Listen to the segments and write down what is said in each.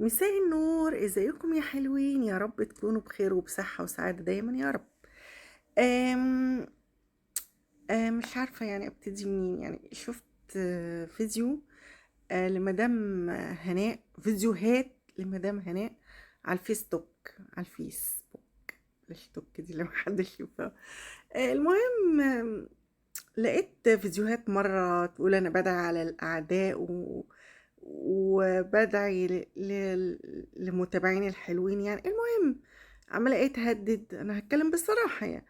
مساء النور، ازيكم يا حلوين؟ يا رب تكونوا بخير وبصحة وسعادة دايما يا رب. آم مش عارفة يعني ابتدي منين. يعني شفت فيديو لمدام هناء، فيديوهات لمدام هناء على الفيسبوك. الاشتوك دي اللي محدش يشوفها. المهم، لقيت فيديوهات مرة تقول أنا بدعي على الأعداء وبدعي لمتابعيني الحلوين. يعني المهم، عمالة ايه تهدد. أنا هتكلم بصراحة يعني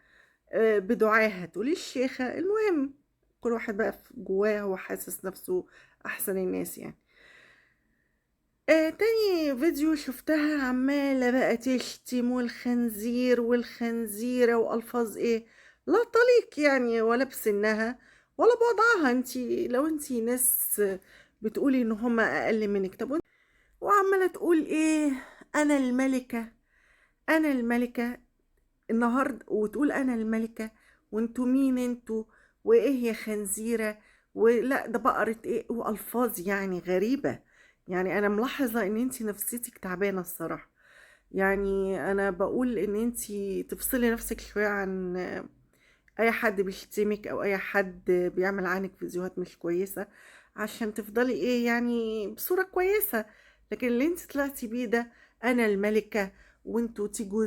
بدعاها تقولي الشيخة. المهم، كل واحد بقى في جواه هو حاسس نفسه أحسن الناس يعني. تاني فيديو شفتها عمالة بقى تشتم والخنزير والخنزيرة وألفاظ ايه لا طليق يعني، ولا بسنها ولا بوضعها. انتي لو انتي ناس بتقولي ان هما اقل منك، طب وعمالة تقول ايه؟ انا الملكة، انا الملكة النهاردة، وتقول انا الملكة وانتوا مين انتوا؟ وايه يا خنزيرة؟ ولا ده بقرة ايه؟ والفاظ يعني غريبة. يعني انا ملاحظة ان انتي نفسيتك تعبانة الصراحة. يعني انا بقول ان انتي تفصلي نفسك شوية عن اي حد بيشتمك او اي حد بيعمل عنك فيديوهات مش كويسة، عشان تفضلي ايه يعني بصورة كويسة. لكن اللي انت طلعتي بيه ده، انا الملكة وانتوا تيجوا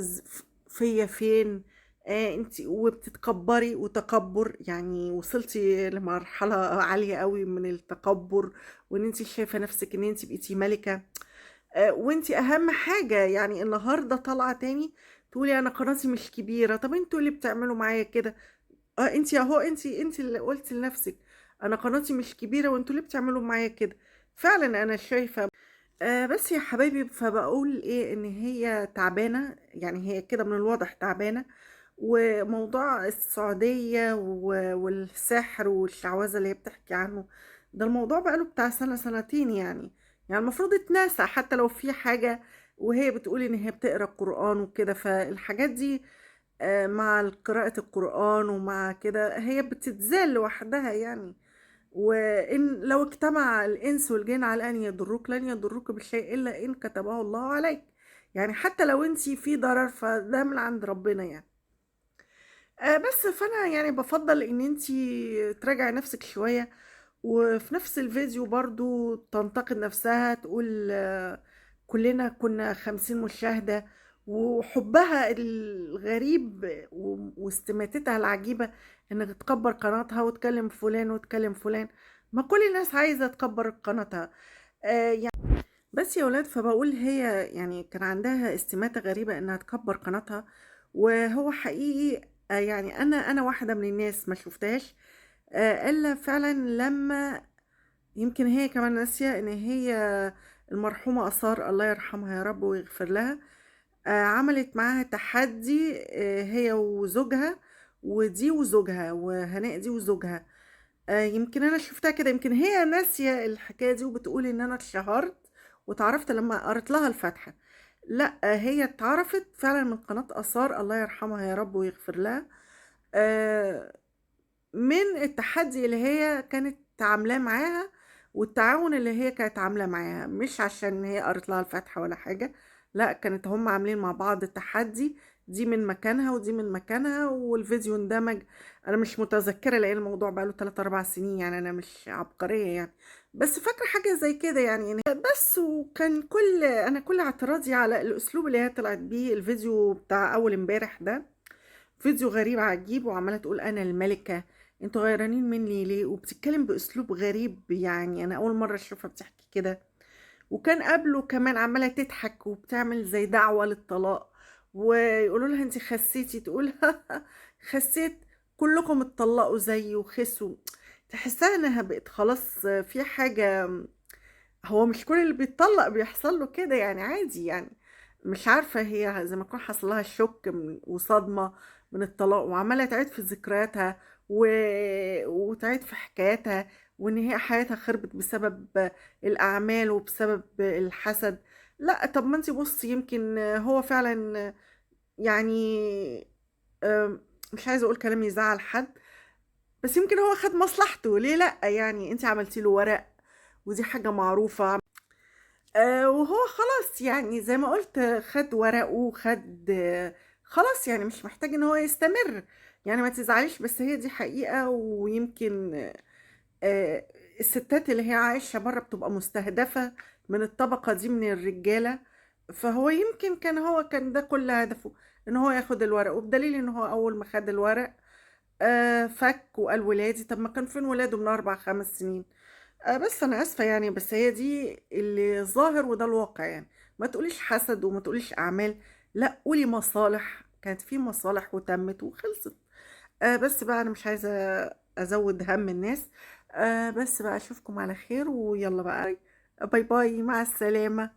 فيا فين؟ انت وبتتكبري، وتكبر يعني وصلتي لمرحلة عالية قوي من التكبر، وان انت شايفة نفسك ان انت بقيتي ملكة. وانت اهم حاجة يعني النهاردة طالعة تاني تقولي انا قناتي مش كبيرة. طب انتوا اللي بتعملوا معايا كده. انت اهو، انت اللي قلتي لنفسك انا قناتي مش كبيره وانتوا ليه بتعملوا معايا كده. فعلا انا شايفه. بس يا حبايبي، فبقول ايه؟ ان هي تعبانه، يعني هي كده من الواضح تعبانه. وموضوع السعوديه والسحر والشعوذه اللي هي بتحكي عنه ده، الموضوع بقاله بتاع سنه سنتين يعني. يعني المفروض اتناسى حتى لو في حاجه. وهي بتقول ان هي بتقرا قرآن وكده، فالحاجات دي مع قراءة القرآن ومع كده هي بتتزال لوحدها يعني. وإن لو اجتمع الإنس والجن على أن يضروك لن يضروك بشيء إلا إن كتبه الله عليك. يعني حتى لو انتي في ضرر فده من عند ربنا يعني. بس فأنا يعني بفضل إن انتي تراجعي نفسك شوية. وفي نفس الفيديو برضو تنتقد نفسها، تقول كلنا كنا 50 مشاهدة. وحبها الغريب واستماتتها العجيبة انك تكبر قناتها وتكلم فلان وتكلم فلان. ما كل الناس عايزة تكبر قناتها. يعني بس يا ولاد، فبقول هي يعني كان عندها استماتة غريبة انها تكبر قناتها. وهو حقيقي يعني انا واحدة من الناس ما شفتهاش الا فعلا لما، يمكن هي كمان ناسية ان هي المرحومة اثار الله يرحمها يا رب ويغفر لها. عملت معاها تحدي، هي وزوجها، ودي وزوجها، وهناء دي وزوجها. يمكن انا شفتها كده، يمكن هي ناسية الحكاية دي وبتقول ان انا اتشهرت واتعرفت لما قرأت لها الفاتحة. لا، هي اتعرفت فعلا من قناة اثار الله يرحمها يا رب ويغفر لها. آه، من التحدي اللي هي كانت عاملاه معاها، والتعاون اللي هي كانت عاملة معاها، مش عشان هي قرت لها الفاتحة ولا حاجة. لا، كانت هم عاملين مع بعض التحدي، دي من مكانها ودي من مكانها، والفيديو اندمج. انا مش متذكرة لان الموضوع بقاله 3 4 سنين، يعني انا مش عبقرية يعني. بس فاكرة حاجة زي كده يعني. بس وكان كل اعتراضي على الاسلوب اللي هي طلعت بيه الفيديو بتاع اول امبارح ده. فيديو غريب عجيب، وعمالة تقول أنا الملكة، انتوا غيرانين مني ليه؟ وبتتكلم بأسلوب غريب، يعني أنا أول مرة أشوفها بتحكي كده. وكان قبله كمان عمالة تضحك وبتعمل زي دعوة للطلاق، ويقولوا لها انت خسيتي، تقول خسيت؟ كلكم اتطلقوا زيي وخسوا. تحسها انها بقت خلاص في حاجة. هو مش كل اللي بيتطلق بيحصل له كده يعني، عادي يعني. مش عارفة، هي زي ما يكون حصل لها شوك وصدمة من الطلاق، وعمالة تعيد في ذكرياتها وتعيد في حكاياتها، وان هي حياتها خربت بسبب الاعمال وبسبب الحسد. لا، طب ما انتي بصي، يمكن هو فعلا يعني مش عايزة اقول كلام يزعل حد، بس يمكن هو خد مصلحته. ليه لا؟ يعني انتي عملتي له ورق، ودي حاجة معروفة. وهو خلاص يعني زي ما قُلت خَد ورقه، خلاص يعني مش محتاج إن هو يستمر، يعني ما تزعليش بس هي دي حقيقة ويمكن آآ الستات اللي هي عايشة برّه بتبقى مستهدفة من الطبقة دي من الرجالة، فهو يمكن هو كان ده كل هدفه، إن هو ياخد الورق، وبدليل إن هو أول ما خد الورق فَك وقال ولادي، طب ما كان فين ولاده من 4، 5 سنين؟ بس أنا آسفة يعني، بس هي دي اللي ظاهر وده الواقع يعني، ما تقوليش حسد وما تقوليش أعمال، لأ قولي مصالح، كانت في مصالح وتمِّت وخلصت. بس بقى أنا مش عايزة أزوّد هَم الناس، بس بقى أشوفكم على خير ويالّا بقى باي باي، مع السلامة.